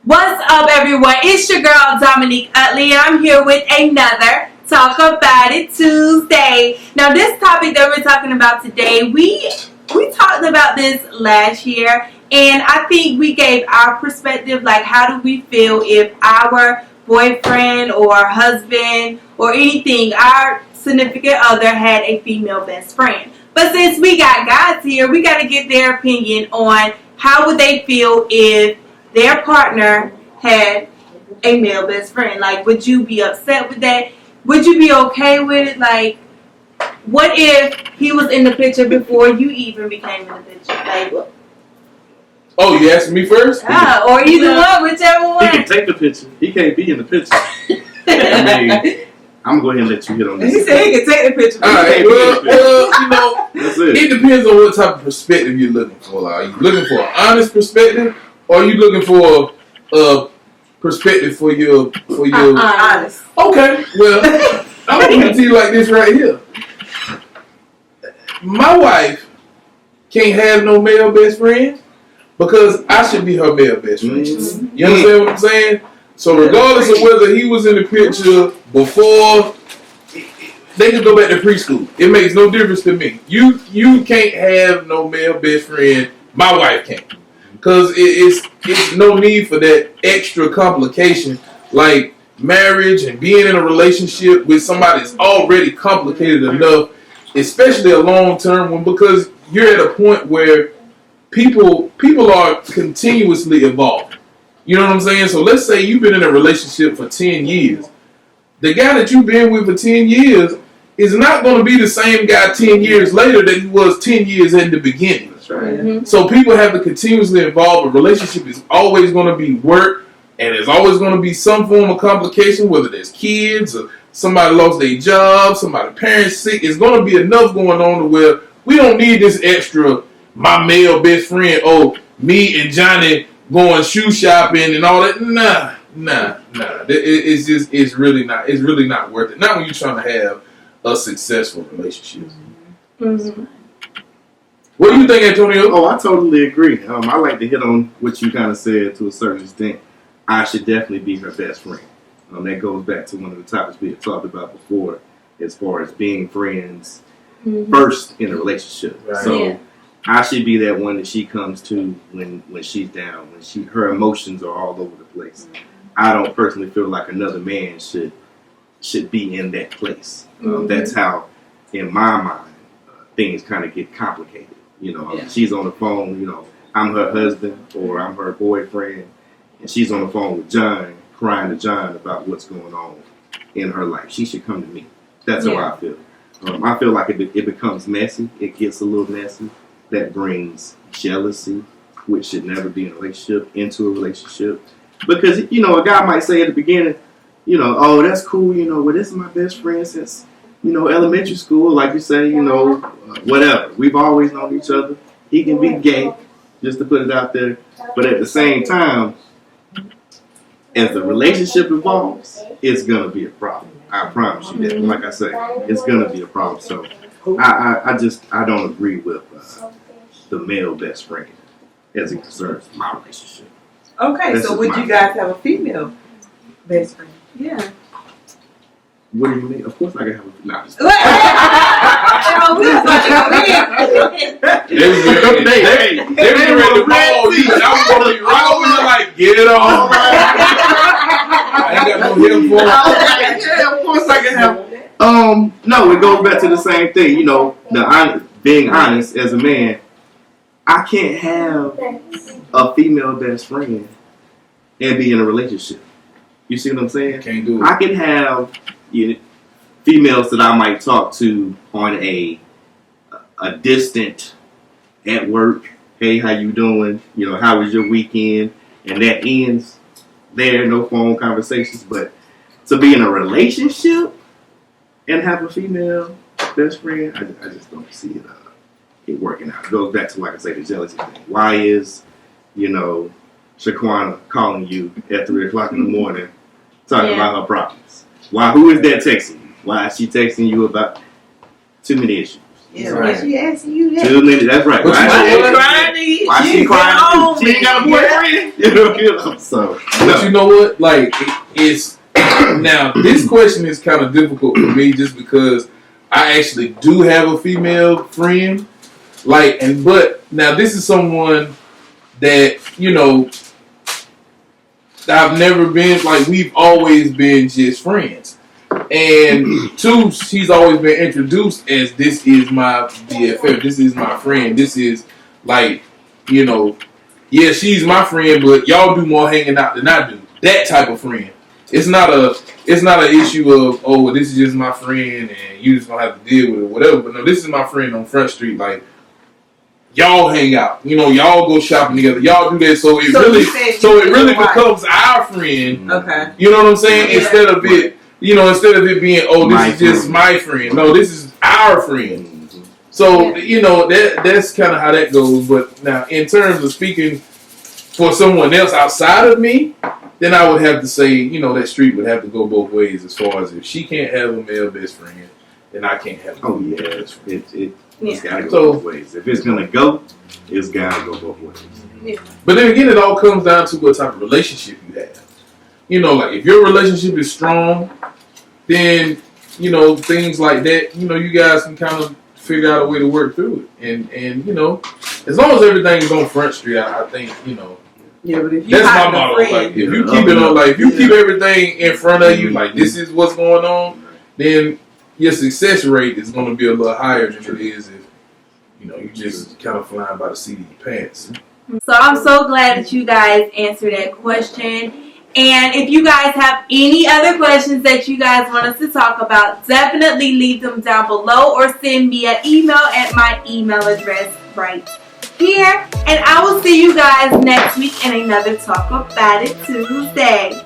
What's up, everyone? It's your girl, Domonique Utley, and I'm here with another Talk About It Tuesday. Now, this topic that we're talking about today, we talked about this last year, and I think we gave our perspective, like how do we feel if our boyfriend or husband or anything, our significant other had a female best friend. But since we got guys here, we got to get their opinion on how would they feel if their partner had a male best friend. Like, would you be upset with that? Would you be okay with it? Like, what if he was in the picture before you even became in the picture? Like, oh, you asking me first? Or either one, whichever one. He can take the picture. He can't be in the picture. I'm going to go ahead and let you hit on this. He said he can take the picture. All right, well, that's it. It depends on what type of perspective you're looking for. Like, are you looking for an honest perspective, or are you looking for a perspective for your honest? Okay, well, I'm going to tell you like this right here. My wife can't have no male best friend because I should be her male best friend. Mm-hmm. You understand what I'm saying? So regardless of whether he was in the picture before, they could go back to preschool. It makes no difference to me. You can't have no male best friend. My wife can't. Because it's no need for that extra complication like marriage and being in a relationship with somebody that's already complicated enough, especially a long-term one, because you're at a point where people are continuously evolving. You know what I'm saying? So let's say you've been in a relationship for 10 years. The guy that you've been with for 10 years is not going to be the same guy 10 years later that he was 10 years in the beginning. That's right. Mm-hmm. So people have to continuously evolve. A relationship is always going to be work, and there's always going to be some form of complication, whether there's kids or somebody lost their job, somebody's parents sick. It's going to be enough going on to where we don't need this extra, my male best friend, me and Johnny going shoe shopping and all that. Nah. It's really not worth it. Not when you're trying to have a successful relationship. Mm-hmm. What do you think, Antonio? Oh, I totally agree. I like to hit on what you kind of said to a certain extent. I should definitely be her best friend. That goes back to one of the topics we had talked about before, as far as being friends first in a relationship. Right. So I should be that one that she comes to when she's down, when her emotions are all over the place. I don't personally feel like another man should be in that place. That's how, in my mind, things kind of get complicated. She's on the phone, I'm her husband or I'm her boyfriend, and she's on the phone with John, crying to John about what's going on in her life. She should come to me. That's how I feel. I feel like it becomes messy. It gets a little messy. That brings jealousy, which should never be in a relationship, into a relationship. Because, a guy might say at the beginning, oh, that's cool, well, this is my best friend since, elementary school, like you say, whatever. We've always known each other. He can be gay, just to put it out there. But at the same time, as the relationship evolves, it's going to be a problem. I promise you that. Like I say, it's going to be a problem. So I don't agree with the male best friend as it concerns my relationship. Okay, so would you guys have a female best friend? Yeah. What do you mean? Of course I can have a female. They were ready to ball you, and I was going to be right over here like, get it on. I ain't got no help for it. Yeah, of course I can have. No, it goes back to the same thing. Being honest as a man, I can't have a female best friend and be in a relationship. You see what I'm saying? Can't do it. I can have females that I might talk to on a distant at work. Hey, how you doing? How was your weekend? And that ends there. No phone conversations. But to be in a relationship and have a female best friend, I just don't see it working out. It goes back to, like I say, the jealousy thing. Why is, Shaquana calling you at 3 o'clock in the morning talking about her problems? Who is that texting you? Why is she texting you about too many issues? Yeah, Right. but she asking you that. 2 minutes. That's right. But Why you know she what? crying? Why she She crying? on She ain't got a me. boyfriend. You know. So. But you know what? Like, it's now this question is kind of difficult for me just because I actually do have a female friend. Like, but now this is someone that, you know, I've never been, like, we've always been just friends. And two, she's always been introduced as this is my BFF, this is my friend, this is like, you know, yeah, she's my friend, but y'all do more hanging out than I do. That type of friend. It's not an issue of, oh, well, this is just my friend and you just gonna have to deal with it, whatever. But no, this is my friend on Front Street, like, y'all hang out, you know, y'all go shopping together, y'all do that, so it really becomes our friend. Okay. You know what I'm saying? Yeah. Instead of it being, oh, this is just my friend. No, this is our friend. So you know that's kind of how that goes. But now, in terms of speaking for someone else outside of me, then I would have to say, you know, that street would have to go both ways. As far as if she can't have a male best friend, then I can't have. Oh yeah, it's gotta go So- both ways. If it's gonna go, it's gotta go both ways. Yeah. But then again, it all comes down to what type of relationship you have. You know, like if your relationship is strong, then, you know, things like that, you know, you guys can kind of figure out a way to work through it. And you know, as long as everything's on Front Street, I think, you know, Yeah, but if you that's my hide a motto. friend, Like, if you keep it on, like, if you keep everything in front of you, like, this is what's going on, then your success rate is going to be a little higher than it is if, you know, you just kind of flying by the seat of your pants. So I'm so glad that you guys answered that question. And if you guys have any other questions that you guys want us to talk about, definitely leave them down below or send me an email at my email address right here. And I will see you guys next week in another Talk About It Tuesday.